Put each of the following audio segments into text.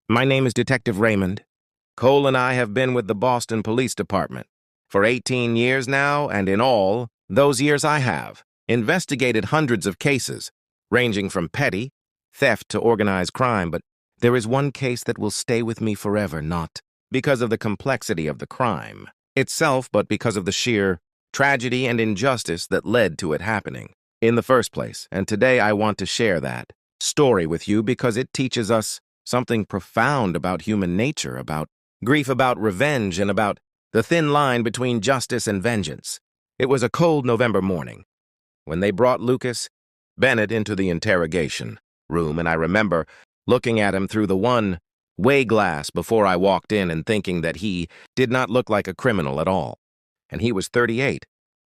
My name is Detective Raymond. Cole and I have been with the Boston Police Department for 18 years now, and in all, those years I have investigated hundreds of cases, ranging from petty theft to organized crime, but there is one case that will stay with me forever, not because of the complexity of the crime itself, but because of the sheer tragedy and injustice that led to it happening in the first place. And today I want to share that story with you because it teaches us something profound about human nature, about grief, about revenge, and about the thin line between justice and vengeance. It was a cold November morning when they brought Lucas Bennett into the interrogation room, and I remember looking at him through the one-way glass before I walked in and thinking that he did not look like a criminal at all. And he was 38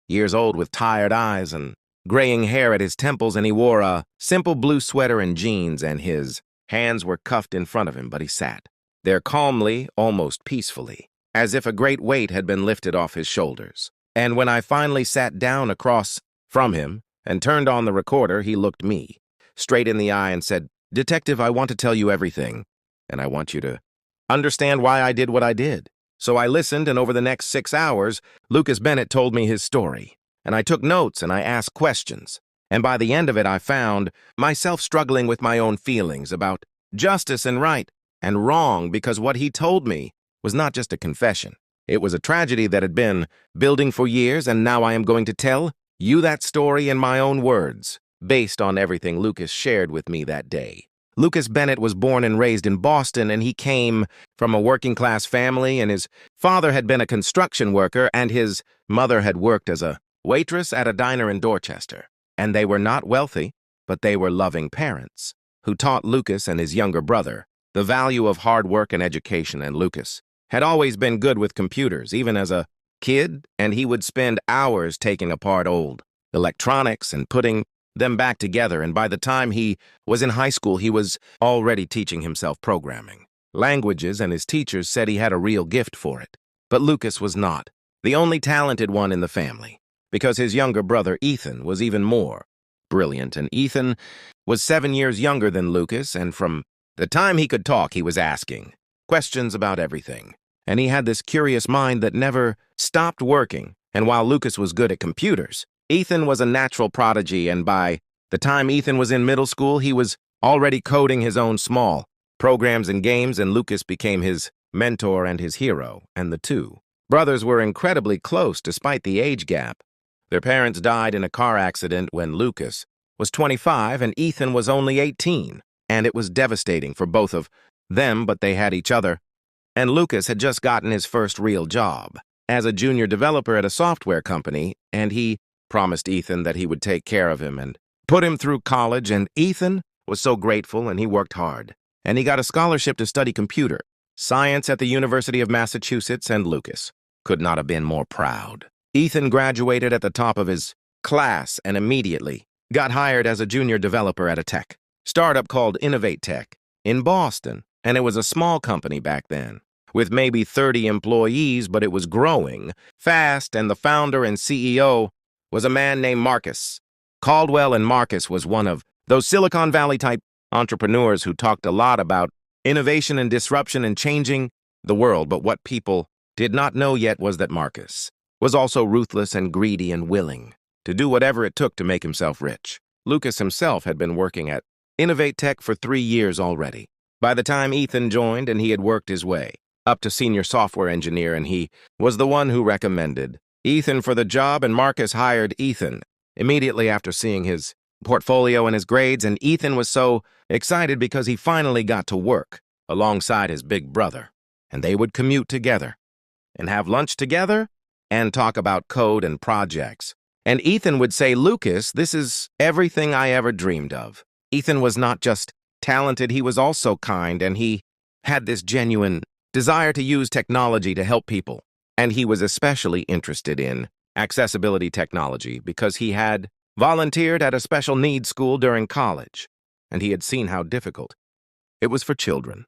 years old with tired eyes and graying hair at his temples, and he wore a simple blue sweater and jeans, and his hands were cuffed in front of him, but he sat there calmly, almost peacefully, as if a great weight had been lifted off his shoulders. And when I finally sat down across from him and turned on the recorder, he looked me straight in the eye and said, "Detective, I want to tell you everything, and I want you to understand why I did what I did." So I listened, and over the next 6 hours, Lucas Bennett told me his story, and I took notes and I asked questions. And by the end of it, I found myself struggling with my own feelings about justice and right and wrong, because what he told me was not just a confession. It was a tragedy that had been building for years, and now I am going to tell you that story in my own words, based on everything Lucas shared with me that day. Lucas Bennett was born and raised in Boston, and he came from a working-class family, and his father had been a construction worker, and his mother had worked as a waitress at a diner in Dorchester. And they were not wealthy, but they were loving parents who taught Lucas and his younger brother the value of hard work and education. And Lucas had always been good with computers, even as a kid, and he would spend hours taking apart old electronics and putting them back together. And by the time he was in high school, he was already teaching himself programming languages, and his teachers said he had a real gift for it. But Lucas was not the only talented one in the family, because his younger brother, Ethan, was even more brilliant. And Ethan was 7 years younger than Lucas, and from the time he could talk, he was asking questions about everything. And he had this curious mind that never stopped working. And while Lucas was good at computers, Ethan was a natural prodigy, and by the time Ethan was in middle school, he was already coding his own small programs and games, and Lucas became his mentor and his hero. And the two brothers were incredibly close despite the age gap. Their parents died in a car accident when Lucas was 25 and Ethan was only 18, and it was devastating for both of them, but they had each other. And Lucas had just gotten his first real job as a junior developer at a software company, and he promised Ethan that he would take care of him and put him through college, and Ethan was so grateful, and he worked hard. And he got a scholarship to study computer science at the University of Massachusetts, and Lucas could not have been more proud. Ethan graduated at the top of his class and immediately got hired as a junior developer at a tech startup called InnovateTech in Boston, and it was a small company back then, with maybe 30 employees, but it was growing fast, and the founder and CEO was a man named Marcus Caldwell, and Marcus was one of those Silicon Valley-type entrepreneurs who talked a lot about innovation and disruption and changing the world, but what people did not know yet was that Marcus was also ruthless and greedy and willing to do whatever it took to make himself rich. Lucas himself had been working at InnovateTech for 3 years already by the time Ethan joined, and he had worked his way up to senior software engineer, and he was the one who recommended Ethan for the job, and Marcus hired Ethan immediately after seeing his portfolio and his grades, and Ethan was so excited because he finally got to work alongside his big brother, and they would commute together and have lunch together and talk about code and projects. And Ethan would say, "Lucas, this is everything I ever dreamed of." Ethan was not just talented, he was also kind, and he had this genuine desire to use technology to help people. And he was especially interested in accessibility technology because he had volunteered at a special needs school during college, and he had seen how difficult it was for children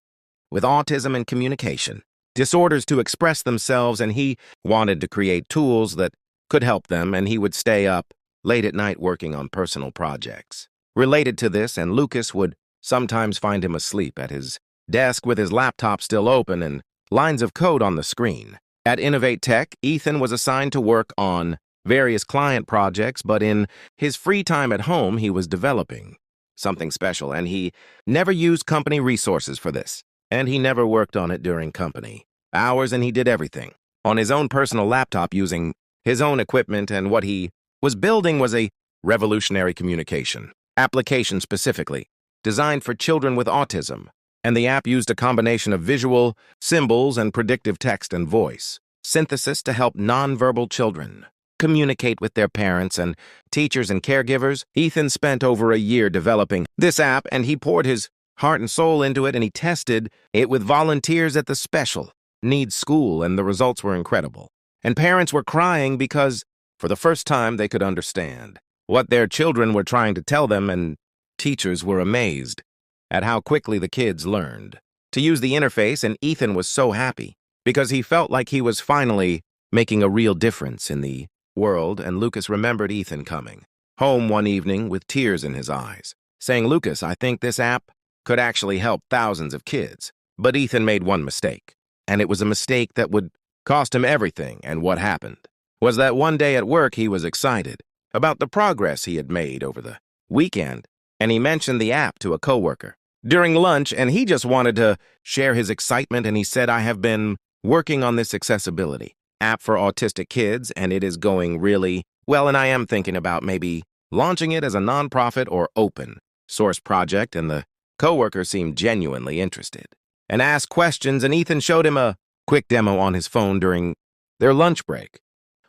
with autism and communication disorders to express themselves, and he wanted to create tools that could help them, and he would stay up late at night working on personal projects related to this, and Lucas would sometimes find him asleep at his desk with his laptop still open and lines of code on the screen. At InnovateTech, Ethan was assigned to work on various client projects, but in his free time at home, he was developing something special, and he never used company resources for this, and he never worked on it during company hours, and he did everything on his own personal laptop using his own equipment, and what he was building was a revolutionary communication application specifically designed for children with autism, and the app used a combination of visual, symbols, and predictive text and voice synthesis to help nonverbal children communicate with their parents and teachers and caregivers. Ethan spent over a year developing this app, and he poured his heart and soul into it, and he tested it with volunteers at the special needs school, and the results were incredible. And parents were crying because, for the first time, they could understand what their children were trying to tell them, and teachers were amazed at how quickly the kids learned to use the interface, and Ethan was so happy because he felt like he was finally making a real difference in the world. And Lucas remembered Ethan coming home one evening with tears in his eyes, saying, "Lucas, I think this app could actually help thousands of kids." But Ethan made one mistake, and it was a mistake that would cost him everything. And what happened was that one day at work he was excited about the progress he had made over the weekend, and he mentioned the app to a coworker during lunch, and he just wanted to share his excitement, and he said, "I have been working on this accessibility app for autistic kids, and it is going really well, and I am thinking about maybe launching it as a nonprofit or open source project." And the coworker seemed genuinely interested and asked questions, and Ethan showed him a quick demo on his phone during their lunch break.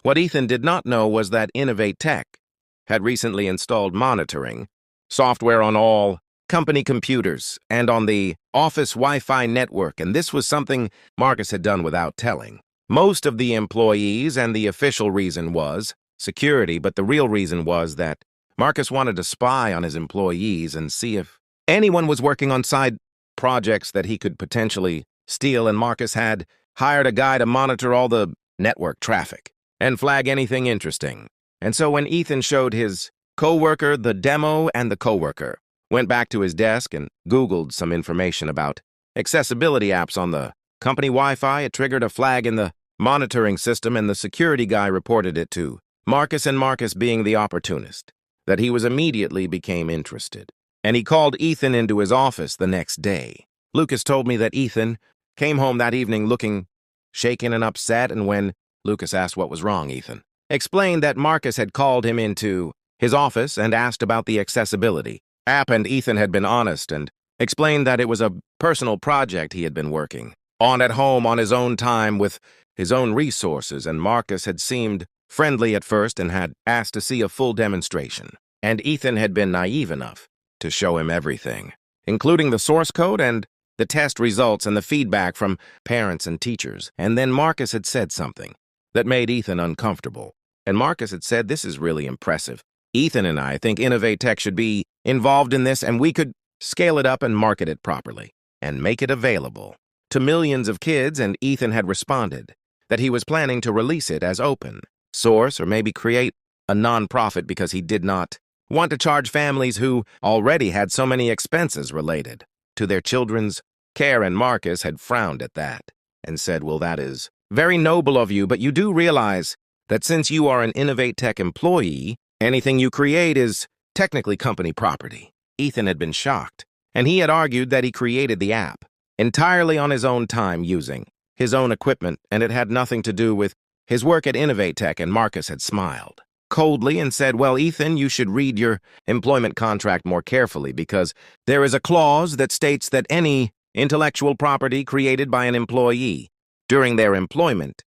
What Ethan did not know was that InnovateTech had recently installed monitoring software on all company computers and on the office Wi-Fi network, and this was something Marcus had done without telling most of the employees, and the official reason was security, but the real reason was that Marcus wanted to spy on his employees and see if anyone was working on side projects that he could potentially steal, and Marcus had hired a guy to monitor all the network traffic and flag anything interesting. And so when Ethan showed his coworker the demo, and the coworker went back to his desk and Googled some information about accessibility apps on the company Wi-Fi, it triggered a flag in the monitoring system, and the security guy reported it to Marcus, and Marcus, being the opportunist that he was, immediately became interested. And he called Ethan into his office the next day. Lucas told me that Ethan came home that evening looking shaken and upset, and when Lucas asked what was wrong, Ethan explained that Marcus had called him into his office and asked about the accessibility app, and Ethan had been honest and explained that it was a personal project he had been working on at home on his own time with his own resources, and Marcus had seemed friendly at first and had asked to see a full demonstration, and Ethan had been naive enough to show him everything, including the source code and the test results and the feedback from parents and teachers. And then Marcus had said something that made Ethan uncomfortable, and Marcus had said, "This is really impressive. Ethan and I think InnovateTech should be involved in this, and we could scale it up and market it properly and make it available to millions of kids." And Ethan had responded that he was planning to release it as open source, or maybe create a nonprofit, because he did not want to charge families who already had so many expenses related to their children's care. And Marcus had frowned at that and said, "Well, that is very noble of you, but you do realize that since you are an InnovateTech employee, anything you create is technically company property." Ethan had been shocked, and he had argued that he created the app entirely on his own time using his own equipment, and it had nothing to do with his work at InnovateTech. And Marcus had smiled coldly and said, "Well, Ethan, you should read your employment contract more carefully, because there is a clause that states that any intellectual property created by an employee during their employment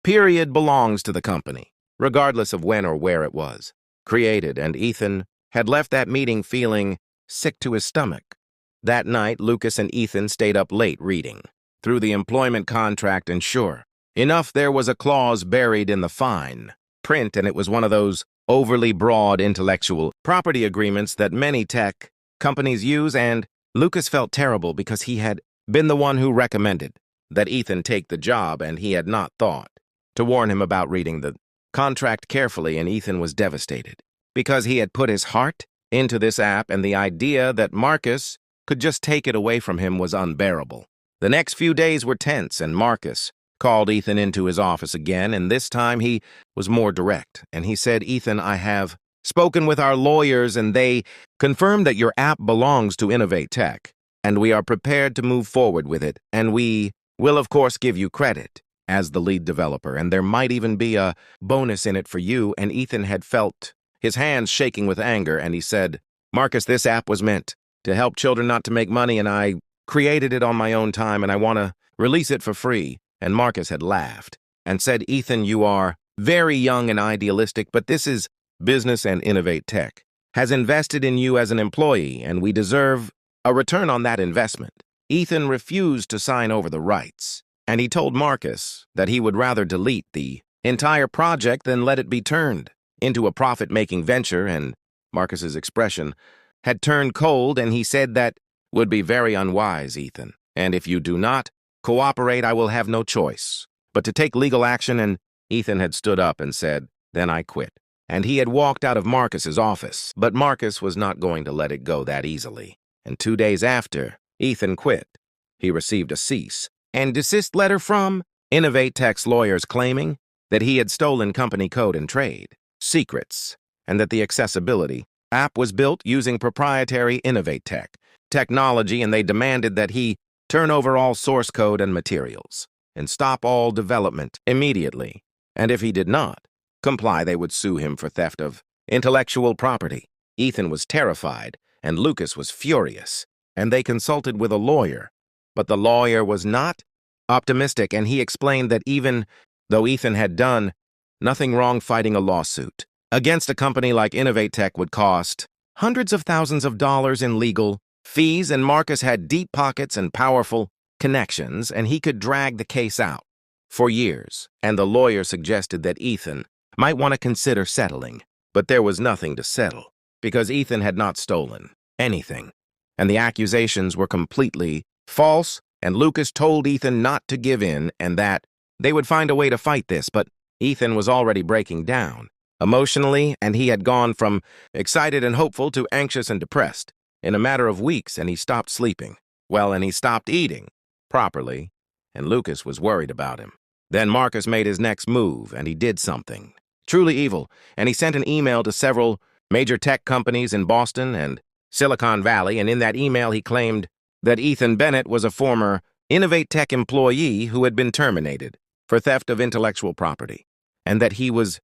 period belongs to the company, regardless of when or where it was created." And Ethan had left that meeting feeling sick to his stomach. That night, Lucas and Ethan stayed up late reading through the employment contract, and sure enough, there was a clause buried in the fine print, and it was one of those overly broad intellectual property agreements that many tech companies use. And Lucas felt terrible because he had been the one who recommended that Ethan take the job, and he had not thought to warn him about reading the contract carefully. And Ethan was devastated because he had put his heart into this app, and the idea that Marcus could just take it away from him was unbearable. The next few days were tense, and Marcus called Ethan into his office again, and this time he was more direct. And he said, "Ethan, I have spoken with our lawyers, and they confirmed that your app belongs to InnovateTech, and we are prepared to move forward with it, and we will, of course, give you credit as the lead developer, and there might even be a bonus in it for you." And Ethan had felt his hands shaking with anger, and he said, "Marcus, this app was meant to help children not to make money, and I created it on my own time, and I want to release it for free." And Marcus had laughed and said, "Ethan, you are very young and idealistic, but this is business, and InnovateTech has invested in you as an employee, and we deserve a return on that investment." Ethan refused to sign over the rights, and he told Marcus that he would rather delete the entire project than let it be turned into a profit-making venture, and Marcus's expression had turned cold, and he said that would be very unwise, Ethan, and if you do not cooperate, I will have no choice but to take legal action. And Ethan had stood up and said, "Then I quit." And he had walked out of Marcus's office, but Marcus was not going to let it go that easily. And 2 days after Ethan quit, he received a cease and desist letter from InnovateTech's lawyers claiming that he had stolen company code and trade secrets, and that the accessibility app was built using proprietary InnovateTech technology, and they demanded that he turn over all source code and materials and stop all development immediately. And if he did not comply, they would sue him for theft of intellectual property. Ethan was terrified, and Lucas was furious, and they consulted with a lawyer. But the lawyer was not optimistic, and he explained that even though Ethan had done nothing wrong, fighting a lawsuit against a company like InnovateTech would cost hundreds of thousands of dollars in legal fees, and Marcus had deep pockets and powerful connections, and he could drag the case out for years. And the lawyer suggested that Ethan might want to consider settling, but there was nothing to settle because Ethan had not stolen anything, and the accusations were completely false, and Lucas told Ethan not to give in and that they would find a way to fight this. But Ethan was already breaking down emotionally, and he had gone from excited and hopeful to anxious and depressed in a matter of weeks, and he stopped sleeping well, and he stopped eating properly, and Lucas was worried about him. Then Marcus made his next move, and he did something truly evil, and he sent an email to several major tech companies in Boston and Silicon Valley, and in that email he claimed that Ethan Bennett was a former InnovateTech employee who had been terminated for theft of intellectual property, and that he was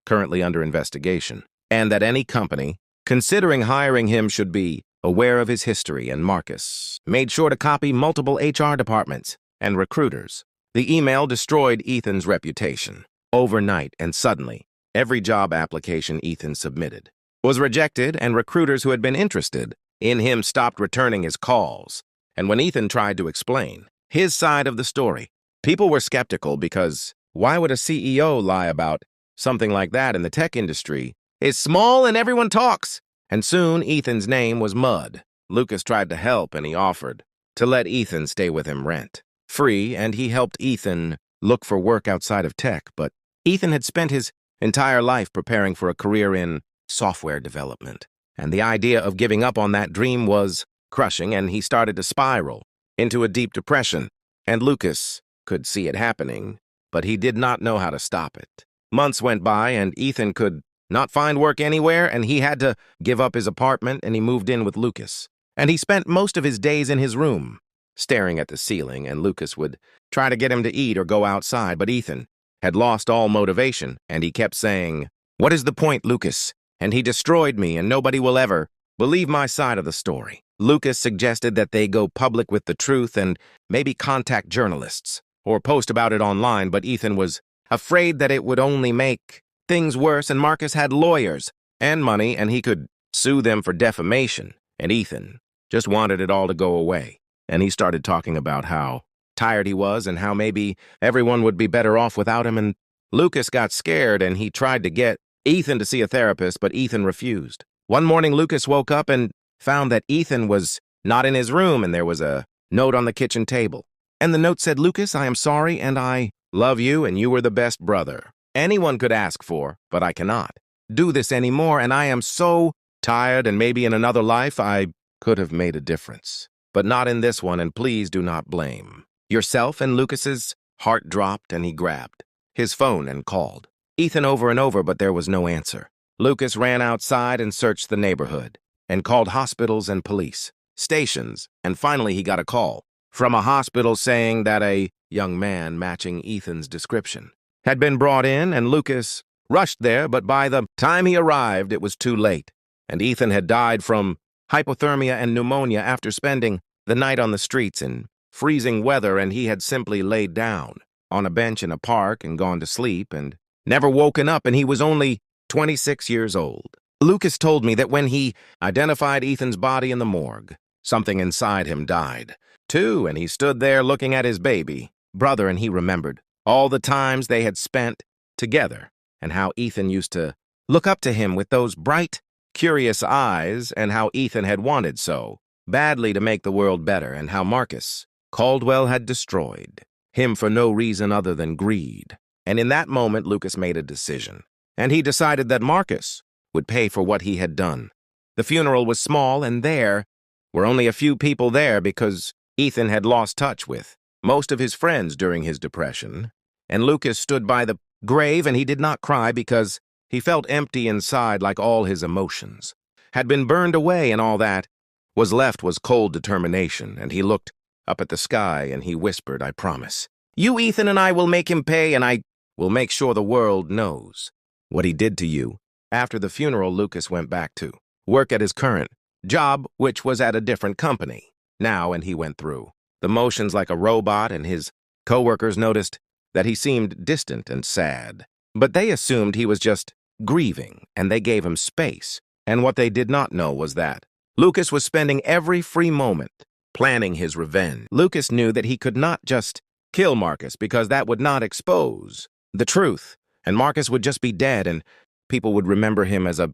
currently under investigation, and that any company considering hiring him should be aware of his history. And Marcus made sure to copy multiple HR departments and recruiters. The email destroyed Ethan's reputation overnight, and suddenly, every job application Ethan submitted was rejected, and recruiters who had been interested in him stopped returning his calls. And when Ethan tried to explain his side of the story, people were skeptical because why would a CEO lie about something like that in the tech industry? It's small and everyone talks. And soon Ethan's name was mud. Lucas tried to help, and he offered to let Ethan stay with him rent-free, and he helped Ethan look for work outside of tech. But Ethan had spent his entire life preparing for a career in software development, and the idea of giving up on that dream was crushing, and he started to spiral into a deep depression. And Lucas could see it happening, but he did not know how to stop it. Months went by, and Ethan could not find work anywhere, and he had to give up his apartment, and he moved in with Lucas. And he spent most of his days in his room, staring at the ceiling, and Lucas would try to get him to eat or go outside, but Ethan had lost all motivation, and he kept saying, "What is the point, Lucas? And he destroyed me, and nobody will ever believe my side of the story." Lucas suggested that they go public with the truth and maybe contact journalists or post about it online, but Ethan was afraid that it would only make things worse, and Marcus had lawyers and money, and he could sue them for defamation, and Ethan just wanted it all to go away. And he started talking about how tired he was and how maybe everyone would be better off without him, and Lucas got scared, and he tried to get Ethan to see a therapist, but Ethan refused. One morning, Lucas woke up and found that Ethan was not in his room, and there was a note on the kitchen table. And the note said, "Lucas, I am sorry, and I love you, and you were the best brother anyone could ask for, but I cannot do this anymore, and I am so tired, and maybe in another life I could have made a difference. but not in this one, and please do not blame yourself." And Lucas's heart dropped, and he grabbed his phone and called Ethan over and over, but there was no answer. Lucas ran outside and searched the neighborhood and called hospitals and police stations, and finally he got a call from a hospital saying that a young man matching Ethan's description had been brought in, and Lucas rushed there, but by the time he arrived, it was too late, and Ethan had died from hypothermia and pneumonia after spending the night on the streets in freezing weather, and he had simply laid down on a bench in a park and gone to sleep and never woken up, and he was only 26 years old. Lucas told me that when he identified Ethan's body in the morgue, something inside him died, too, and he stood there looking at his baby brother, and he remembered all the times they had spent together and how Ethan used to look up to him with those bright, curious eyes, and how Ethan had wanted so badly to make the world better, and how Marcus Caldwell had destroyed him for no reason other than greed. And in that moment, Lucas made a decision, and he decided that Marcus would pay for what he had done. The funeral was small, and there were only a few people there because Ethan had lost touch with most of his friends during his depression, and Lucas stood by the grave, and he did not cry because he felt empty inside, like all his emotions had been burned away, and all that was left was cold determination. And he looked up at the sky and he whispered, "I promise you, Ethan, and I will make him pay, and I will make sure the world knows what he did to you." After the funeral, Lucas went back to work at his current job, which was at a different company now, and he went through the motions like a robot, and his coworkers noticed that he seemed distant and sad. But they assumed he was just grieving, and they gave him space. And what they did not know was that Lucas was spending every free moment planning his revenge. Lucas knew that he could not just kill Marcus because that would not expose the truth, and Marcus would just be dead, and people would remember him as a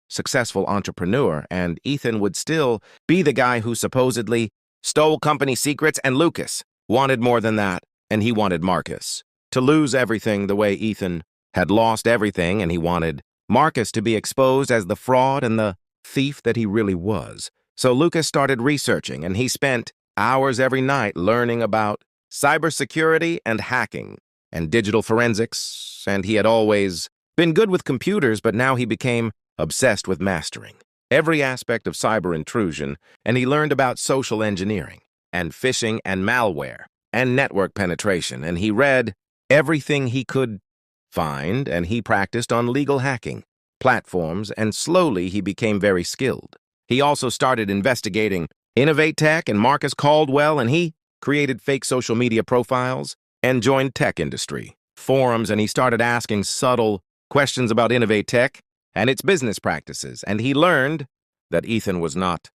successful entrepreneur, and Ethan would still be the guy who supposedly stole company secrets, and Lucas wanted more than that, and he wanted Marcus to lose everything the way Ethan had lost everything, and he wanted Marcus to be exposed as the fraud and the thief that he really was. So Lucas started researching, and he spent hours every night learning about cybersecurity and hacking and digital forensics, and he had always been good with computers, but now he became obsessed with mastering every aspect of cyber intrusion, and he learned about social engineering and phishing and malware and network penetration, and he read everything he could find, and he practiced on legal hacking platforms, and slowly he became very skilled. He also started investigating InnovateTech and Marcus Caldwell, and he created fake social media profiles and joined tech industry forums, and he started asking subtle questions about InnovateTech and its business practices, and he learned that Ethan was not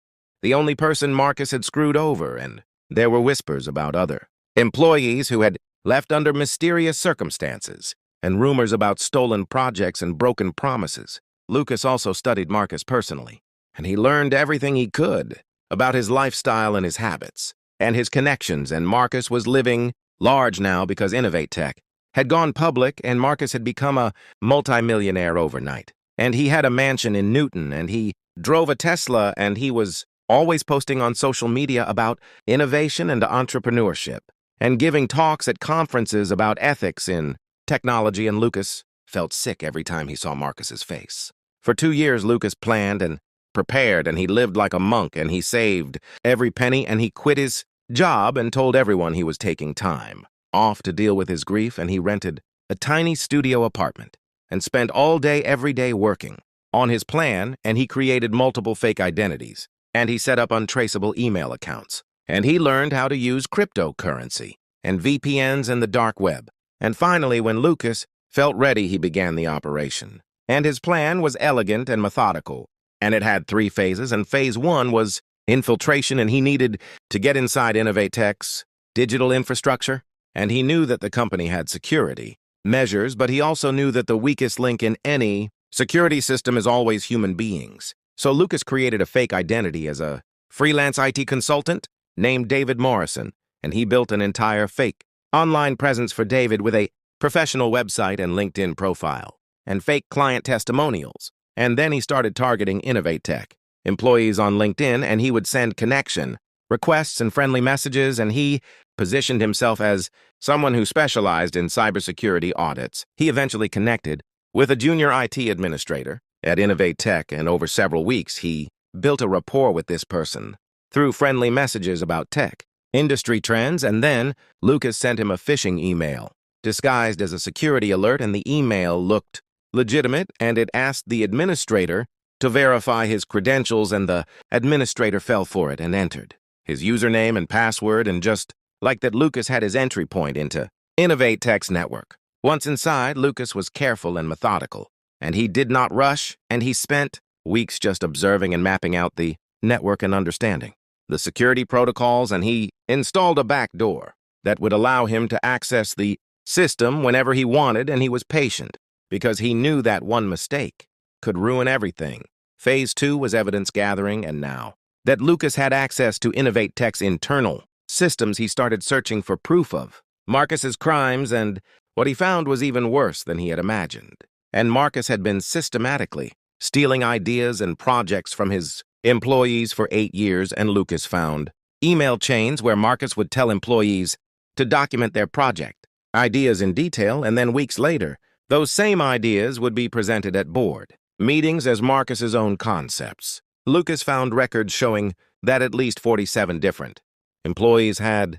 the only person Marcus had screwed over, and there were whispers about other employees who had left under mysterious circumstances and rumors about stolen projects and broken promises. Lucas also studied Marcus personally, and he learned everything he could about his lifestyle and his habits and his connections, and Marcus was living large now because InnovateTech had gone public, and Marcus had become a multimillionaire overnight. And he had a mansion in Newton, and he drove a Tesla, and he was always posting on social media about innovation and entrepreneurship and giving talks at conferences about ethics in technology, and Lucas felt sick every time he saw Marcus's face. For 2 years, Lucas planned and prepared, and he lived like a monk, and he saved every penny, and he quit his job and told everyone he was taking time off to deal with his grief, and he rented a tiny studio apartment and spent all day every day working on his plan, and he created multiple fake identities, and he set up untraceable email accounts, and he learned how to use cryptocurrency and VPNs and the dark web. And finally, when Lucas felt ready, he began the operation. And his plan was elegant and methodical, and it had 3 phases, and phase 1 was infiltration, and he needed to get inside InnovateTech's digital infrastructure, and he knew that the company had security measures, but he also knew that the weakest link in any security system is always human beings. So Lucas created a fake identity as a freelance IT consultant named David Morrison, and he built an entire fake online presence for David with a professional website and LinkedIn profile and fake client testimonials. And then he started targeting InnovateTech employees on LinkedIn, and he would send connection requests and friendly messages, and he positioned himself as someone who specialized in cybersecurity audits. He eventually connected with a junior IT administrator at InnovateTech, and over several weeks, he built a rapport with this person through friendly messages about tech, industry trends, and then Lucas sent him a phishing email disguised as a security alert, and the email looked legitimate, and it asked the administrator to verify his credentials, and the administrator fell for it and entered his username and password, and just like that, Lucas had his entry point into InnovateTech's network. Once inside, Lucas was careful and methodical, and he did not rush, and he spent weeks just observing and mapping out the network and understanding the security protocols, and he installed a backdoor that would allow him to access the system whenever he wanted, and he was patient because he knew that one mistake could ruin everything. Phase 2 was evidence gathering, and now that Lucas had access to InnovateTech's internal systems, he started searching for proof of Marcus's crimes, and what he found was even worse than he had imagined. And Marcus had been systematically stealing ideas and projects from his employees for 8 years, and Lucas found email chains where Marcus would tell employees to document their project ideas in detail, and then weeks later, those same ideas would be presented at board meetings as Marcus's own concepts. Lucas found records showing that at least 47 different employees had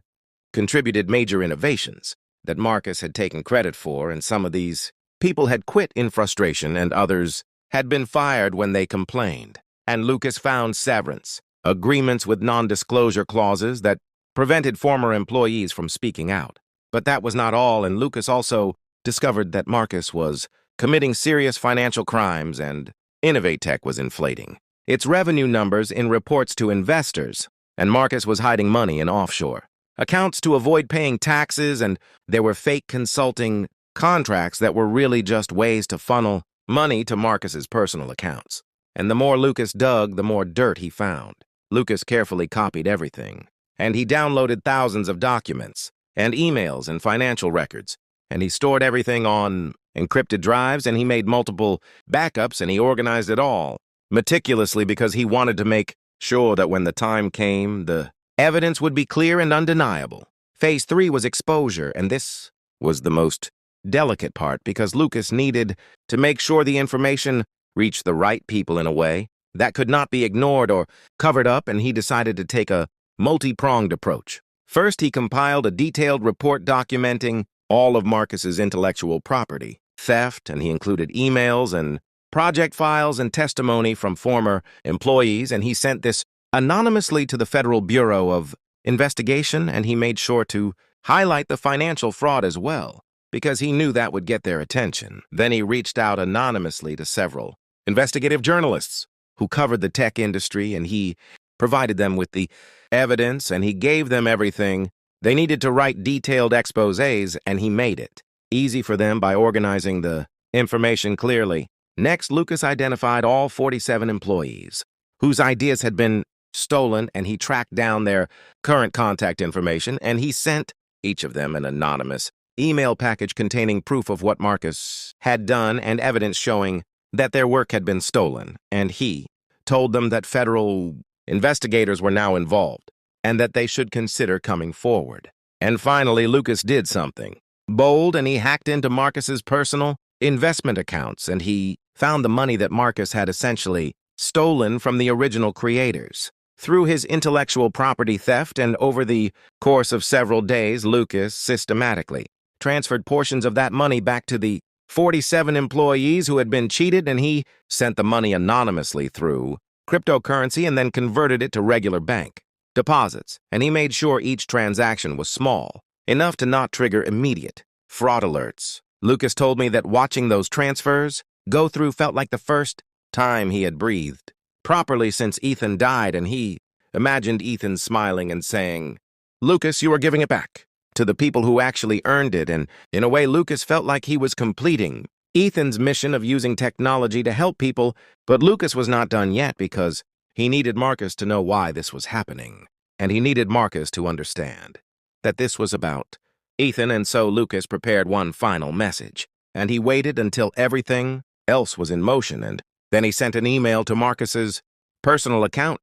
contributed major innovations that Marcus had taken credit for, and some of these people had quit in frustration, and others had been fired when they complained. And Lucas found severance agreements with non-disclosure clauses that prevented former employees from speaking out. But that was not all, and Lucas also discovered that Marcus was committing serious financial crimes, and InnovateTech was inflating its revenue numbers in reports to investors, and Marcus was hiding money in offshore accounts to avoid paying taxes, and there were fake consulting contracts that were really just ways to funnel money to Marcus's personal accounts. And the more Lucas dug, the more dirt he found. Lucas carefully copied everything, and he downloaded thousands of documents and emails and financial records, and he stored everything on encrypted drives, and he made multiple backups, and he organized it all meticulously because he wanted to make sure that when the time came, the evidence would be clear and undeniable. Phase 3 was exposure, and this was the most delicate part because Lucas needed to make sure the information reached the right people in a way that could not be ignored or covered up, and he decided to take a multi-pronged approach. First, he compiled a detailed report documenting all of Marcus's intellectual property theft, and he included emails and project files and testimony from former employees, and he sent this anonymously to the Federal Bureau of Investigation, and he made sure to highlight the financial fraud as well, because he knew that would get their attention. Then he reached out anonymously to several investigative journalists who covered the tech industry, and he provided them with the evidence, and he gave them everything they needed to write detailed exposés, and he made it easy for them by organizing the information clearly. Next, Lucas identified all 47 employees whose ideas had been stolen, and he tracked down their current contact information, and he sent each of them an anonymous email package containing proof of what Marcus had done and evidence showing that their work had been stolen, and he told them that federal investigators were now involved and that they should consider coming forward. And finally, Lucas did something bold, and he hacked into Marcus's personal investment accounts, and he found the money that Marcus had essentially stolen from the original creators. Through his intellectual property theft, and over the course of several days, Lucas systematically transferred portions of that money back to the 47 employees who had been cheated, and he sent the money anonymously through cryptocurrency and then converted it to regular bank deposits, and he made sure each transaction was small, enough to not trigger immediate fraud alerts. Lucas told me that watching those transfers go through felt like the first time he had breathed properly since Ethan died, and he imagined Ethan smiling and saying, "Lucas, you are giving it back to the people who actually earned it," and in a way, Lucas felt like he was completing Ethan's mission of using technology to help people, but Lucas was not done yet because he needed Marcus to know why this was happening, and he needed Marcus to understand that this was about Ethan, and so Lucas prepared one final message, and he waited until everything else was in motion, and then he sent an email to Marcus's personal account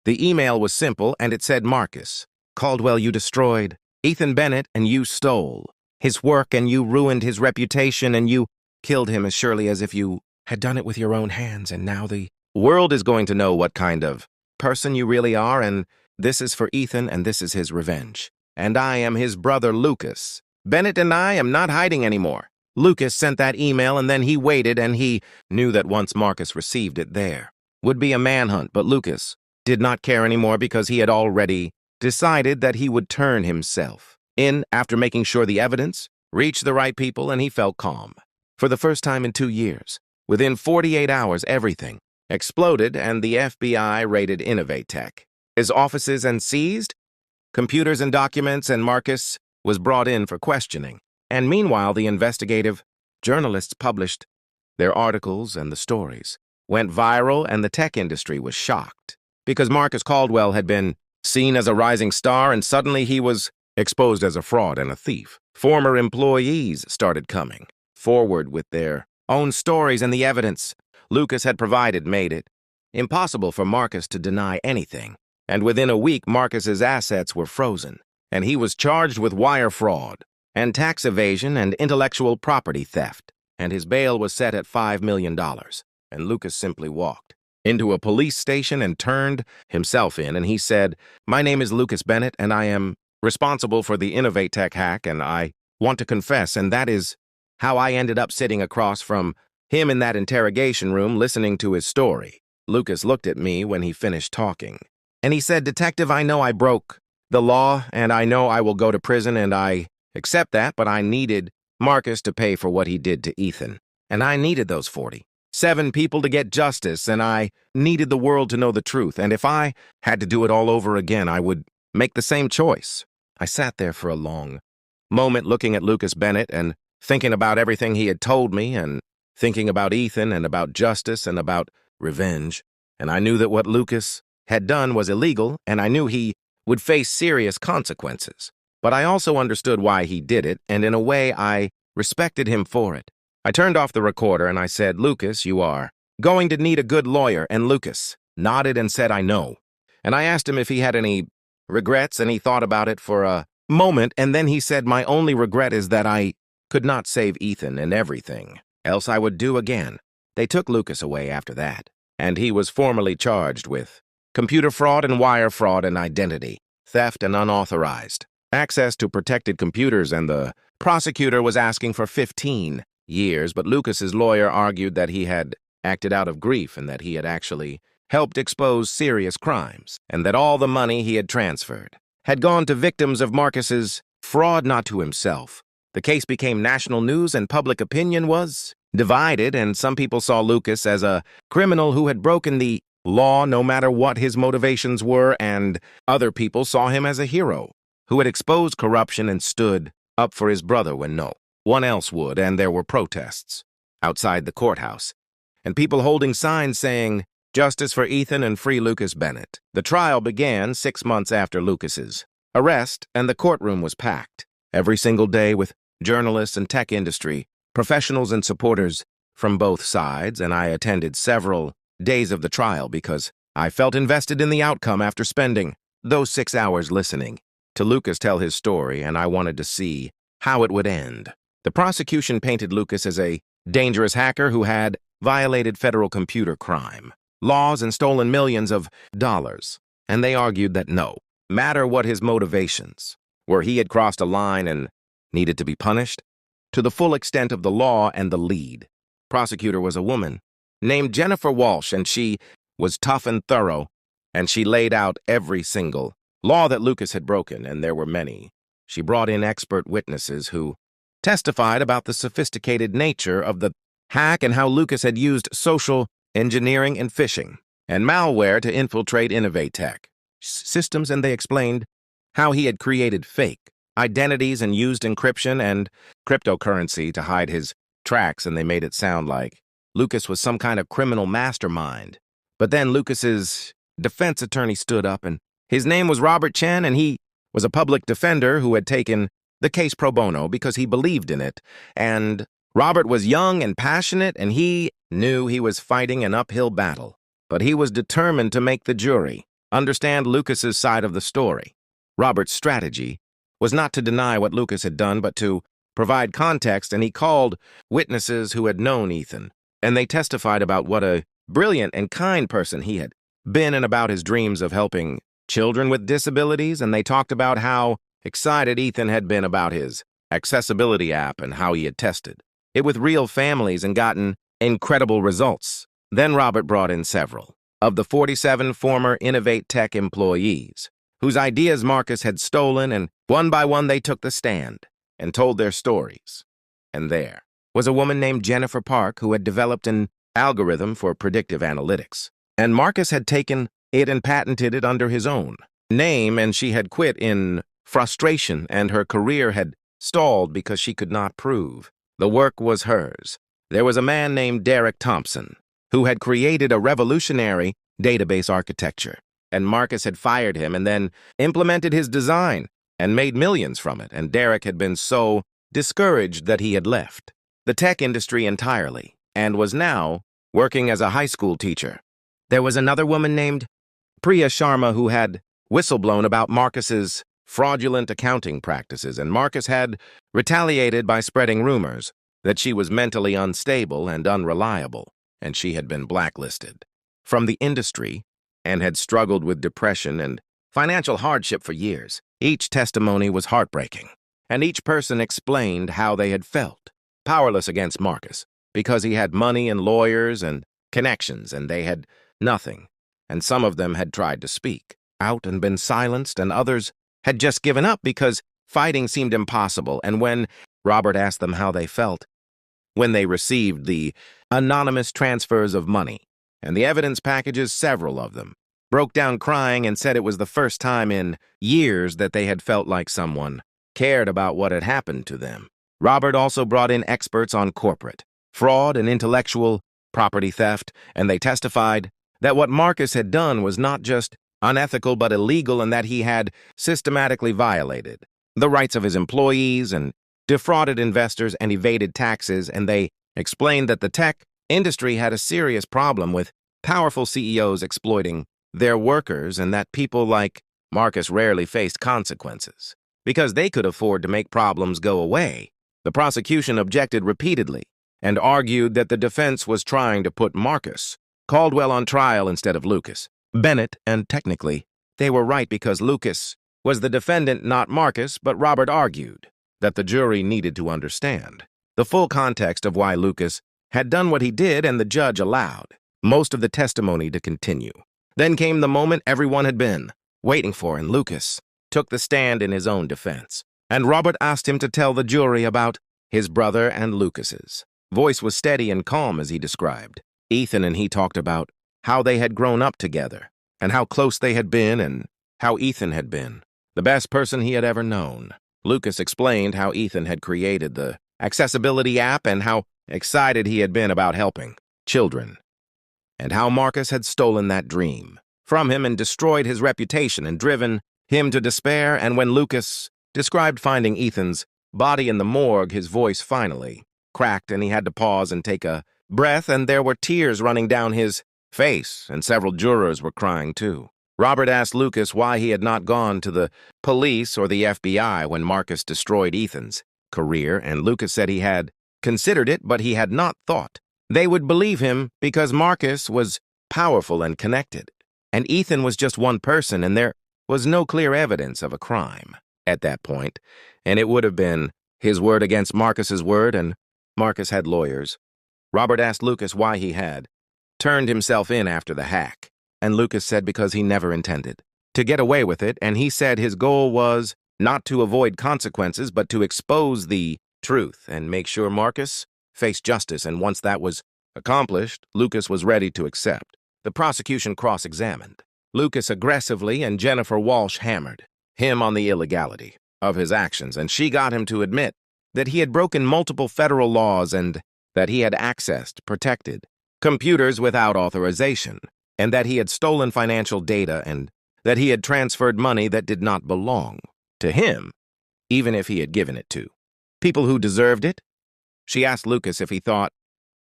The email was simple, and it said, Marcus Caldwell, you destroyed. Ethan Bennett, and you stole his work, and you ruined his reputation, and you killed him as surely as if you had done it with your own hands, and now the world is going to know what kind of person you really are, and this is for Ethan, and this is his revenge. And I am his brother, Lucas Bennett, and I am not hiding anymore. Lucas sent that email, and then he waited, and he knew that once Marcus received it, there would be a manhunt, but Lucas did not care anymore because he had already decided that he would turn himself in after making sure the evidence reached the right people, and he felt calm. For the first time in 2 years, within 48 hours, everything exploded, and the FBI raided InnovateTech, his offices, and seized computers and documents, and Marcus was brought in for questioning. And meanwhile, the investigative journalists published their articles, and the stories went viral, and the tech industry was shocked because Marcus Caldwell had been seen as a rising star, and suddenly he was exposed as a fraud and a thief. Former employees started coming forward with their own stories, and the evidence Lucas had provided made it impossible for Marcus to deny anything. And within a week, Marcus's assets were frozen, and he was charged with wire fraud and tax evasion and intellectual property theft, and his bail was set at $5 million. And Lucas simply walked into a police station and turned himself in, and he said, "My name is Lucas Bennett, and I am responsible for the InnovateTech hack, and I want to confess." And that is how I ended up sitting across from him in that interrogation room listening to his story. Lucas looked at me when he finished talking, and he said, "Detective, I know I broke the law, and I know I will go to prison, and I accept that, but I needed Marcus to pay for what he did to Ethan, and I needed those 47 people to get justice, and I needed the world to know the truth, and if I had to do it all over again, I would make the same choice." I sat there for a long moment looking at Lucas Bennett and thinking about everything he had told me, and thinking about Ethan, and about justice, and about revenge. And I knew that what Lucas had done was illegal, and I knew he would face serious consequences. But I also understood why he did it, and in a way I respected him for it. I turned off the recorder and I said, "Lucas, you are going to need a good lawyer," and Lucas nodded and said, "I know." And I asked him if he had any regrets, and he thought about it for a moment, and then he said, "My only regret is that I could not save Ethan, and everything else I would do again." They took Lucas away after that, and he was formally charged with computer fraud and wire fraud and identity theft and unauthorized access to protected computers, and the prosecutor was asking for 15 years, but Lucas's lawyer argued that he had acted out of grief and that he had actually helped expose serious crimes, and that all the money he had transferred had gone to victims of Marcus's fraud, not to himself. The case became national news, and public opinion was divided, and some people saw Lucas as a criminal who had broken the law no matter what his motivations were, and other people saw him as a hero who had exposed corruption and stood up for his brother when no one else would. And there were protests outside the courthouse, and people holding signs saying, "Justice for Ethan and free Lucas Bennett." The trial began 6 months after Lucas's arrest, and the courtroom was packed every single day with journalists and tech industry professionals and supporters from both sides, and I attended several days of the trial because I felt invested in the outcome after spending those 6 hours listening to Lucas tell his story, and I wanted to see how it would end. The prosecution painted Lucas as a dangerous hacker who had violated federal computer crime laws and stolen millions of dollars, and they argued that no matter what his motivations were, he had crossed a line and needed to be punished to the full extent of the law. And the lead prosecutor was a woman named Jennifer Walsh, and she was tough and thorough, and she laid out every single law that Lucas had broken, and there were many. She brought in expert witnesses who testified about the sophisticated nature of the hack and how Lucas had used social engineering and phishing and malware to infiltrate InnovateTech systems, and they explained how he had created fake identities and used encryption and cryptocurrency to hide his tracks, and they made it sound like Lucas was some kind of criminal mastermind. But then Lucas's defense attorney stood up, and his name was Robert Chen, and he was a public defender who had taken the case pro bono because he believed in it. And Robert was young and passionate, and he knew he was fighting an uphill battle, but he was determined to make the jury understand Lucas's side of the story. Robert's strategy was not to deny what Lucas had done, but to provide context, and he called witnesses who had known Ethan, and they testified about what a brilliant and kind person he had been and about his dreams of helping children with disabilities, and they talked about how excited Ethan had been about his accessibility app and how he had tested it with real families and gotten incredible results. Then Robert brought in several of the 47 former InnovateTech employees whose ideas Marcus had stolen, and one by one they took the stand and told their stories. And there was a woman named Jennifer Park who had developed an algorithm for predictive analytics, and Marcus had taken it and patented it under his own name, and she had quit in frustration, and her career had stalled because she could not prove the work was hers. There was a man named Derek Thompson who had created a revolutionary database architecture, and Marcus had fired him and then implemented his design and made millions from it, and Derek had been so discouraged that he had left the tech industry entirely and was now working as a high school teacher. There was another woman named Priya Sharma who had whistleblown about Marcus's fraudulent accounting practices, and Marcus had retaliated by spreading rumors that she was mentally unstable and unreliable, and she had been blacklisted from the industry and had struggled with depression and financial hardship for years. Each testimony was heartbreaking, and each person explained how they had felt powerless against Marcus because he had money and lawyers and connections, and they had nothing. And some of them had tried to speak out and been silenced, and others had just given up because fighting seemed impossible. And when Robert asked them how they felt when they received the anonymous transfers of money and the evidence packages, several of them broke down crying and said it was the first time in years that they had felt like someone cared about what had happened to them. Robert also brought in experts on corporate fraud and intellectual property theft, and they testified that what Marcus had done was not just unethical but illegal, and that he had systematically violated the rights of his employees and defrauded investors and evaded taxes. And they explained that the tech industry had a serious problem with powerful CEOs exploiting their workers, and that people like Marcus rarely faced consequences because they could afford to make problems go away. The prosecution objected repeatedly and argued that the defense was trying to put Marcus Caldwell on trial instead of Lucas Bennett, and technically, they were right because Lucas was the defendant, not Marcus, but Robert argued that the jury needed to understand the full context of why Lucas had done what he did, and the judge allowed most of the testimony to continue. Then came the moment everyone had been waiting for, and Lucas took the stand in his own defense, and Robert asked him to tell the jury about his brother and Lucas's voice was steady and calm as he described Ethan, and he talked about how they had grown up together, and how close they had been, and how Ethan had been the best person he had ever known. Lucas explained how Ethan had created the accessibility app and how excited he had been about helping children, and how Marcus had stolen that dream from him and destroyed his reputation and driven him to despair. And when Lucas described finding Ethan's body in the morgue, his voice finally cracked, and he had to pause and take a breath, and there were tears running down his face, and several jurors were crying too. Robert asked Lucas why he had not gone to the police or the FBI when Marcus destroyed Ethan's career, and Lucas said he had considered it, but he had not thought they would believe him because Marcus was powerful and connected, and Ethan was just one person, and there was no clear evidence of a crime at that point, and it would have been his word against Marcus's word, and Marcus had lawyers. Robert asked Lucas why he had turned himself in after the hack, and Lucas said because he never intended to get away with it, and he said his goal was not to avoid consequences but to expose the truth and make sure Marcus faced justice, and once that was accomplished, Lucas was ready to accept. The prosecution cross-examined Lucas aggressively, and Jennifer Walsh hammered him on the illegality of his actions, and she got him to admit that he had broken multiple federal laws and that he had accessed protected computers without authorization, and that he had stolen financial data, and that he had transferred money that did not belong to him, even if he had given it to people who deserved it. She asked Lucas if he thought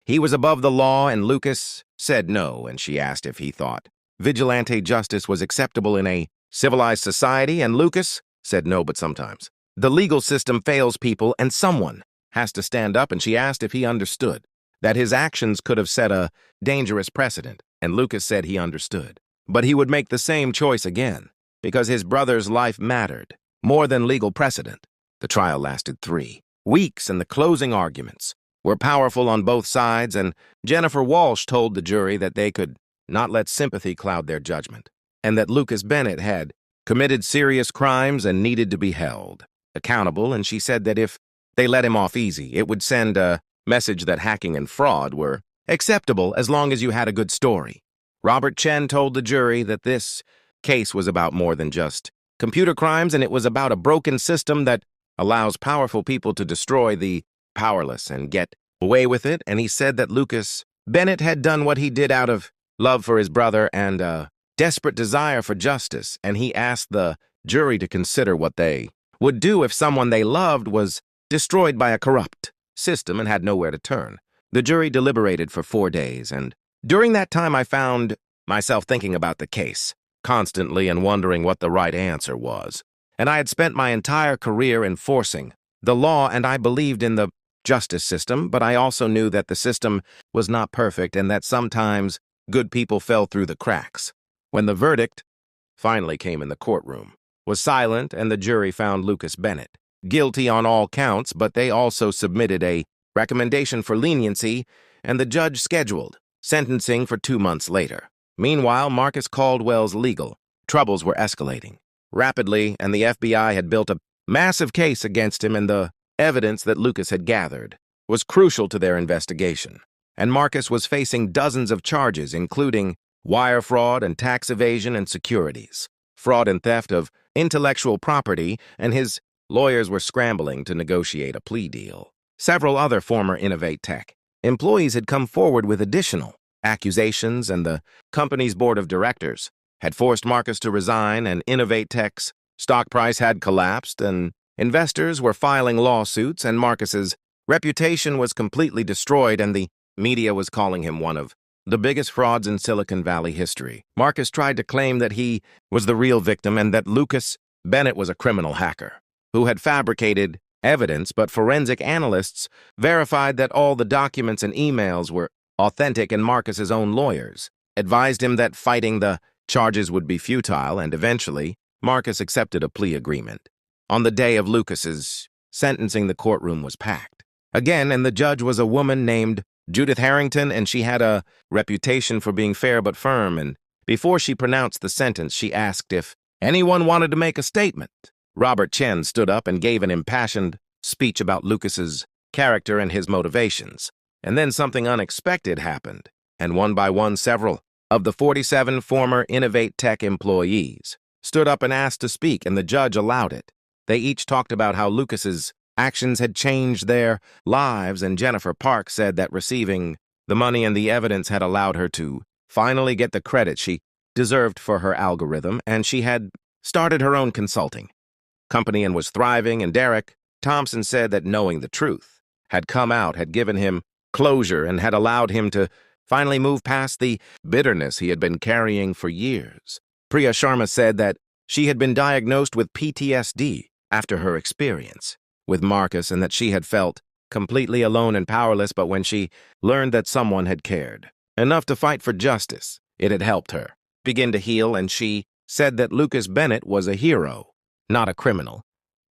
he was above the law, and Lucas said no, and she asked if he thought vigilante justice was acceptable in a civilized society, and Lucas said no, but sometimes. The legal system fails people, and someone has to stand up, and she asked if he understood that his actions could have set a dangerous precedent, and Lucas said he understood. But he would make the same choice again, because his brother's life mattered more than legal precedent. The trial lasted 3 weeks, and the closing arguments were powerful on both sides, and Jennifer Walsh told the jury that they could not let sympathy cloud their judgment, and that Lucas Bennett had committed serious crimes and needed to be held accountable, and she said that if they let him off easy, it would send a message that hacking and fraud were acceptable as long as you had a good story. Robert Chen told the jury that this case was about more than just computer crimes, and it was about a broken system that allows powerful people to destroy the powerless and get away with it, and he said that Lucas Bennett had done what he did out of love for his brother and a desperate desire for justice, and he asked the jury to consider what they would do if someone they loved was destroyed by a corrupt system and had nowhere to turn. The jury deliberated for 4 days, and during that time I found myself thinking about the case constantly and wondering what the right answer was. And I had spent my entire career enforcing the law, and I believed in the justice system, but I also knew that the system was not perfect and that sometimes good people fell through the cracks. When the verdict finally came in, the courtroom was silent, and the jury found Lucas Bennett guilty on all counts, but they also submitted a recommendation for leniency, and the judge scheduled sentencing for 2 months later. Meanwhile, Marcus Caldwell's legal troubles were escalating rapidly, and the FBI had built a massive case against him, and the evidence that Lucas had gathered was crucial to their investigation. And Marcus was facing dozens of charges, including wire fraud and tax evasion and securities, fraud and theft of intellectual property, and his lawyers were scrambling to negotiate a plea deal. Several other former InnovateTech employees had come forward with additional accusations, and the company's board of directors had forced Marcus to resign, and InnovateTech's stock price had collapsed, and investors were filing lawsuits, and Marcus's reputation was completely destroyed, and the media was calling him one of the biggest frauds in Silicon Valley history. Marcus tried to claim that he was the real victim and that Lucas Bennett was a criminal hacker who had fabricated evidence, but forensic analysts verified that all the documents and emails were authentic, and Marcus's own lawyers advised him that fighting the charges would be futile, and eventually Marcus accepted a plea agreement. On the day of Lucas's sentencing, the courtroom was packed again, and the judge was a woman named Judith Harrington, and she had a reputation for being fair but firm, and before she pronounced the sentence, she asked if anyone wanted to make a statement. Robert Chen stood up and gave an impassioned speech about Lucas's character and his motivations. And then something unexpected happened, and one by one, several of the 47 former InnovateTech employees stood up and asked to speak, and the judge allowed it. They each talked about how Lucas's actions had changed their lives, and Jennifer Park said that receiving the money and the evidence had allowed her to finally get the credit she deserved for her algorithm, and she had started her own consulting company and was thriving, and Derek Thompson said that knowing the truth had come out had given him closure and had allowed him to finally move past the bitterness he had been carrying for years. Priya Sharma said that she had been diagnosed with PTSD after her experience with Marcus, and that she had felt completely alone and powerless, but when she learned that someone had cared enough to fight for justice, it had helped her begin to heal, and she said that Lucas Bennett was a hero, not a criminal.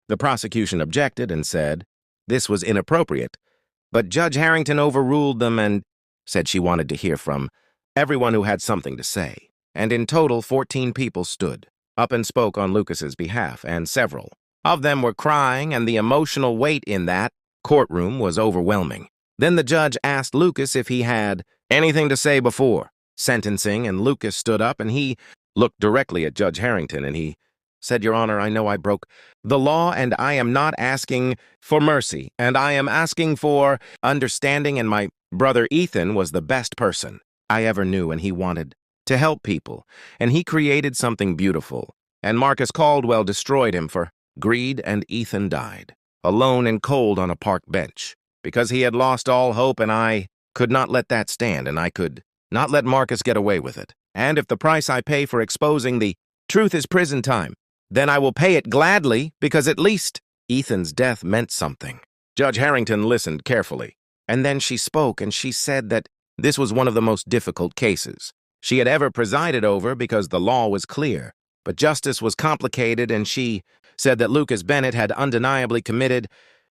The prosecution objected and said this was inappropriate, but Judge Harrington overruled them and said she wanted to hear from everyone who had something to say. And in total, 14 people stood up and spoke on Lucas's behalf, and several of them were crying, and the emotional weight in that courtroom was overwhelming. Then the judge asked Lucas if he had anything to say before sentencing, and Lucas stood up and he looked directly at Judge Harrington and he said, "Your Honor, I know I broke the law, and I am not asking for mercy, and I am asking for understanding, and my brother Ethan was the best person I ever knew, and he wanted to help people, and he created something beautiful, and Marcus Caldwell destroyed him for greed, and Ethan died, alone and cold on a park bench, because he had lost all hope, and I could not let that stand, and I could not let Marcus get away with it. And if the price I pay for exposing the truth is prison time, then I will pay it gladly because at least Ethan's death meant something. Judge Harrington listened carefully, and then she spoke and she said that this was one of the most difficult cases she had ever presided over because the law was clear, but justice was complicated, and she said that Lucas Bennett had undeniably committed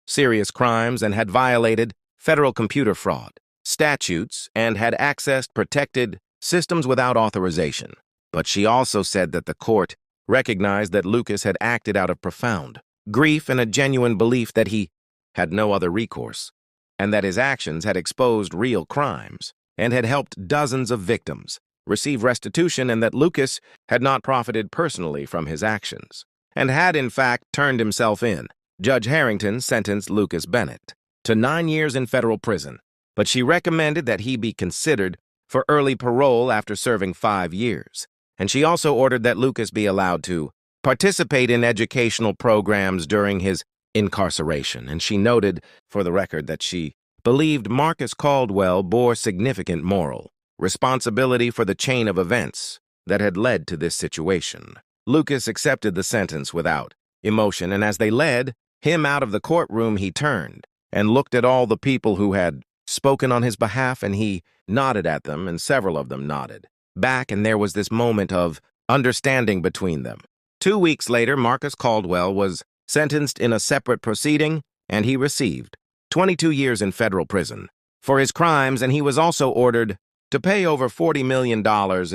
serious crimes and had violated federal computer fraud statutes and had accessed protected systems without authorization. But she also said that the court recognized that Lucas had acted out of profound grief and a genuine belief that he had no other recourse, and that his actions had exposed real crimes and had helped dozens of victims receive restitution, and that Lucas had not profited personally from his actions and had, in fact, turned himself in. Judge Harrington sentenced Lucas Bennett to 9 years in federal prison, but she recommended that he be considered for early parole after serving 5 years. And she also ordered that Lucas be allowed to participate in educational programs during his incarceration. And she noted, for the record, that she believed Marcus Caldwell bore significant moral responsibility for the chain of events that had led to this situation. Lucas accepted the sentence without emotion, and as they led him out of the courtroom, he turned and looked at all the people who had spoken on his behalf, and he nodded at them, and several of them nodded back, and there was this moment of understanding between them. 2 weeks later, Marcus Caldwell was sentenced in a separate proceeding, and he received 22 years in federal prison for his crimes, and he was also ordered to pay over $40 million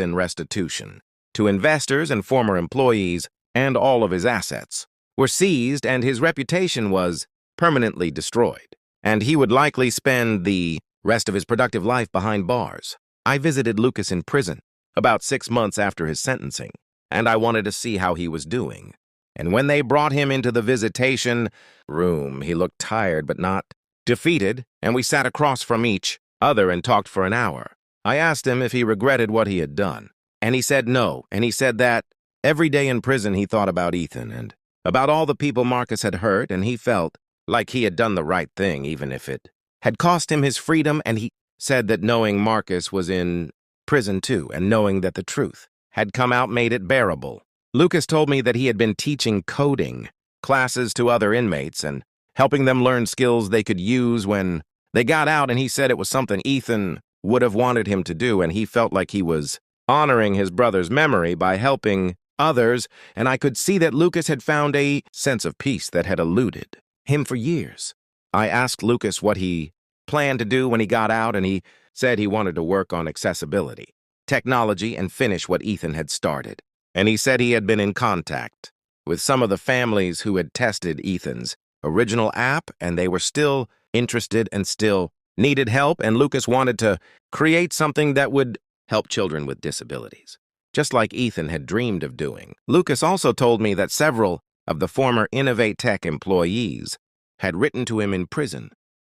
in restitution to investors and former employees, and all of his assets were seized, and his reputation was permanently destroyed, and he would likely spend the rest of his productive life behind bars. I visited Lucas in prison about 6 months after his sentencing, and I wanted to see how he was doing. And when they brought him into the visitation room, he looked tired but not defeated, and we sat across from each other and talked for an hour. I asked him if he regretted what he had done, and he said no, and he said that every day in prison he thought about Ethan and about all the people Marcus had hurt, and he felt like he had done the right thing, even if it had cost him his freedom. And he said that knowing Marcus was in prison too, and knowing that the truth had come out, made it bearable. Lucas told me that he had been teaching coding classes to other inmates and helping them learn skills they could use when they got out, and he said it was something Ethan would have wanted him to do, and he felt like he was honoring his brother's memory by helping others, and I could see that Lucas had found a sense of peace that had eluded him for years. I asked Lucas what he planned to do when he got out, and he said he wanted to work on accessibility, technology, and finish what Ethan had started. And he said he had been in contact with some of the families who had tested Ethan's original app, and they were still interested and still needed help, and Lucas wanted to create something that would help children with disabilities, just like Ethan had dreamed of doing. Lucas also told me that several of the former InnovateTech employees had written to him in prison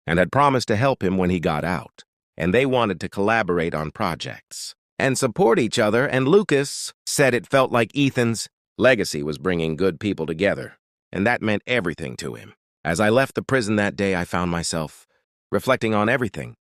and had promised to help him when he got out, and they wanted to collaborate on projects and support each other, and Lucas said it felt like Ethan's legacy was bringing good people together, and that meant everything to him. As I left the prison that day, I found myself reflecting on everything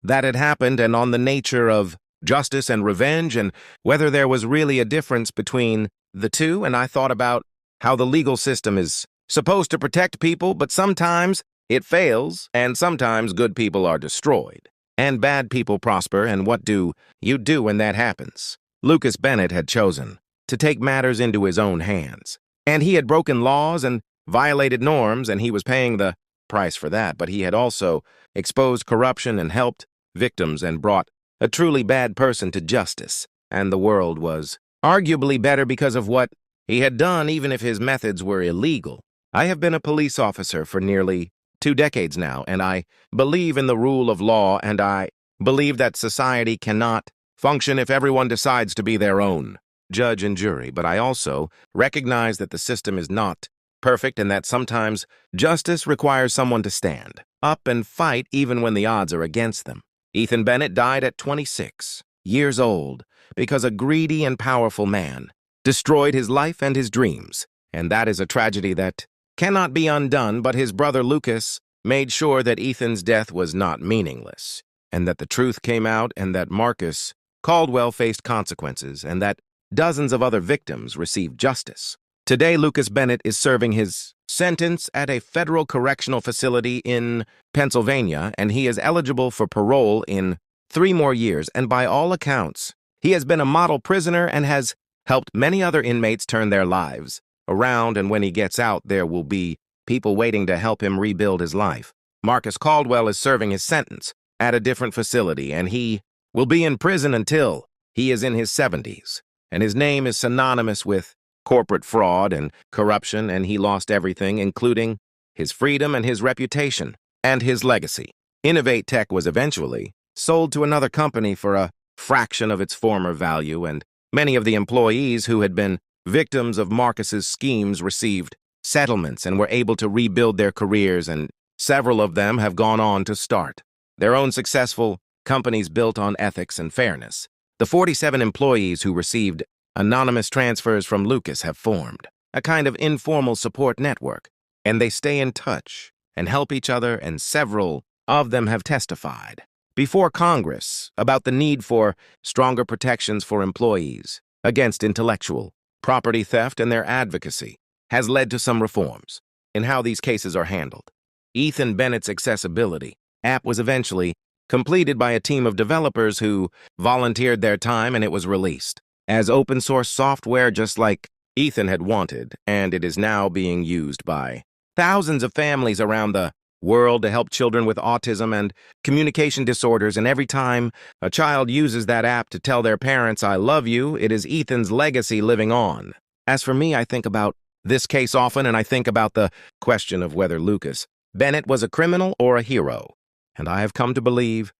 that had happened and on the nature of justice and revenge and whether there was really a difference between the two, and I thought about how the legal system is supposed to protect people, but sometimes it fails, and sometimes good people are destroyed, and bad people prosper, and what do you do when that happens? Lucas Bennett had chosen to take matters into his own hands, and he had broken laws and violated norms, and he was paying the price for that, but he had also exposed corruption and helped victims and brought a truly bad person to justice, and the world was arguably better because of what he had done, even if his methods were illegal. I have been a police officer for nearly 2 decades now, and I believe in the rule of law, and I believe that society cannot function if everyone decides to be their own judge and jury, but I also recognize that the system is not perfect and that sometimes justice requires someone to stand up and fight even when the odds are against them. Ethan Bennett died at 26 years old because a greedy and powerful man destroyed his life and his dreams, and that is a tragedy that cannot be undone, but his brother Lucas made sure that Ethan's death was not meaningless, and that the truth came out, and that Marcus Caldwell faced consequences and that dozens of other victims received justice. Today, Lucas Bennett is serving his sentence at a federal correctional facility in Pennsylvania, and he is eligible for parole in 3 more years. And by all accounts, he has been a model prisoner and has helped many other inmates turn their lives around. And when he gets out, there will be people waiting to help him rebuild his life. Marcus Caldwell is serving his sentence at a different facility, and he will be in prison until he is in his 70s. And his name is synonymous with corporate fraud and corruption, and he lost everything, including his freedom and his reputation and his legacy. InnovateTech was eventually sold to another company for a fraction of its former value, and many of the employees who had been victims of Marcus's schemes received settlements and were able to rebuild their careers, and several of them have gone on to start their own successful companies built on ethics and fairness. The 47 employees who received anonymous transfers from Lucas have formed a kind of informal support network, and they stay in touch and help each other, and several of them have testified before Congress about the need for stronger protections for employees against intellectual property theft, and their advocacy has led to some reforms in how these cases are handled. Ethan Bennett's accessibility app was eventually completed by a team of developers who volunteered their time, and it was released as open-source software just like Ethan had wanted, and it is now being used by thousands of families around the world to help children with autism and communication disorders. And every time a child uses that app to tell their parents, "I love you," it is Ethan's legacy living on. As for me, I think about this case often, and I think about the question of whether Lucas Bennett was a criminal or a hero. And I have come to believe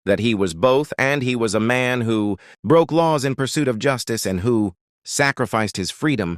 that he was both, and he was a man who broke laws in pursuit of justice and who sacrificed his freedom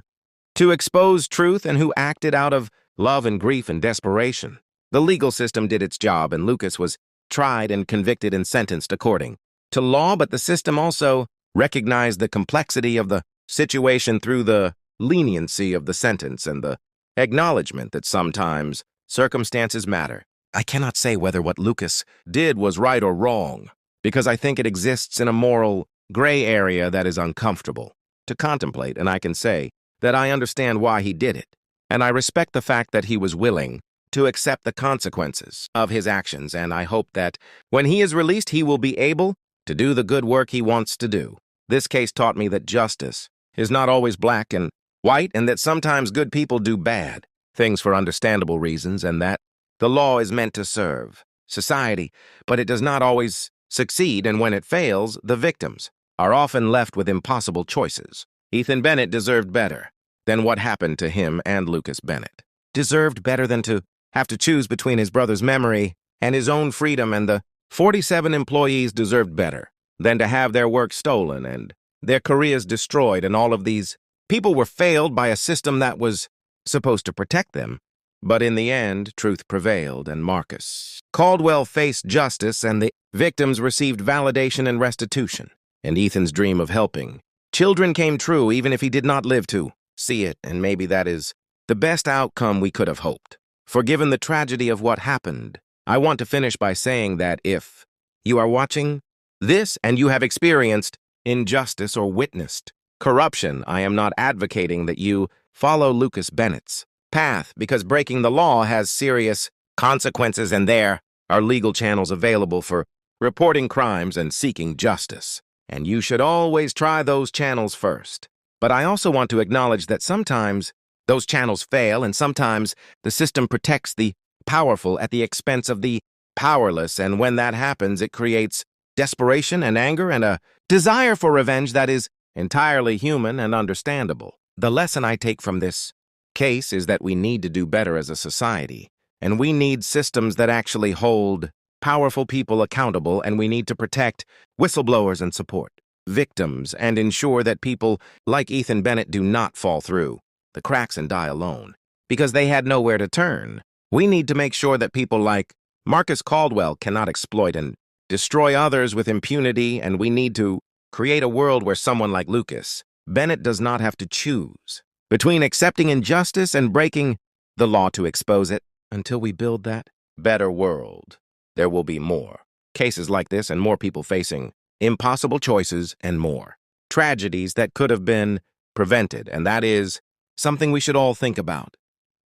to expose truth and who acted out of love and grief and desperation. The legal system did its job, and Lucas was tried and convicted and sentenced according to law, but the system also recognized the complexity of the situation through the leniency of the sentence and the acknowledgement that sometimes circumstances matter. I cannot say whether what Lucas did was right or wrong, because I think it exists in a moral gray area that is uncomfortable to contemplate, and I can say that I understand why he did it, and I respect the fact that he was willing to accept the consequences of his actions, and I hope that when he is released, he will be able to do the good work he wants to do. This case taught me that justice is not always black and white, and that sometimes good people do bad things for understandable reasons, and that the law is meant to serve society, but it does not always succeed, and when it fails, the victims are often left with impossible choices. Ethan Bennett deserved better than what happened to him, and Lucas Bennett deserved better than to have to choose between his brother's memory and his own freedom, and the 47 employees deserved better than to have their work stolen and their careers destroyed, and all of these people were failed by a system that was supposed to protect them. But in the end, truth prevailed, and Marcus Caldwell faced justice, and the victims received validation and restitution. And Ethan's dream of helping children came true, even if he did not live to see it, and maybe that is the best outcome we could have hoped. For given the tragedy of what happened, I want to finish by saying that if you are watching this and you have experienced injustice or witnessed corruption, I am not advocating that you follow Lucas Bennett's path, because breaking the law has serious consequences, and there are legal channels available for reporting crimes and seeking justice. And you should always try those channels first. But I also want to acknowledge that sometimes those channels fail, and sometimes the system protects the powerful at the expense of the powerless, and when that happens, it creates desperation and anger and a desire for revenge that is entirely human and understandable. The lesson I take from this case is that we need to do better as a society, and we need systems that actually hold powerful people accountable, and we need to protect whistleblowers and support victims and ensure that people like Ethan Bennett do not fall through the cracks and die alone because they had nowhere to turn. We need to make sure that people like Marcus Caldwell cannot exploit and destroy others with impunity, and we need to create a world where someone like Lucas Bennett does not have to choose between accepting injustice and breaking the law to expose it. Until we build that better world, there will be more cases like this and more people facing impossible choices, and more. Tragedies that could have been prevented, and that is something we should all think about.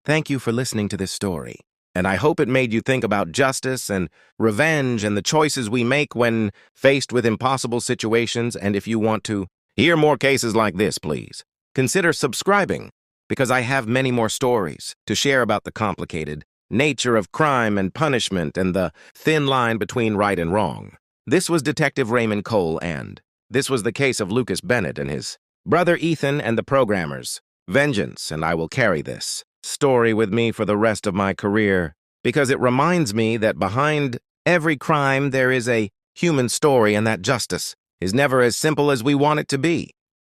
Thank you for listening to this story, and I hope it made you think about justice and revenge and the choices we make when faced with impossible situations. And if you want to hear more cases like this, please consider subscribing, because I have many more stories to share about the complicated nature of crime and punishment and the thin line between right and wrong. This was Detective Raymond Cole, and this was the case of Lucas Bennett and his brother Ethan and the programmers. Vengeance, and I will carry this story with me for the rest of my career, because it reminds me that behind every crime there is a human story, and that justice is never as simple as we want it to be.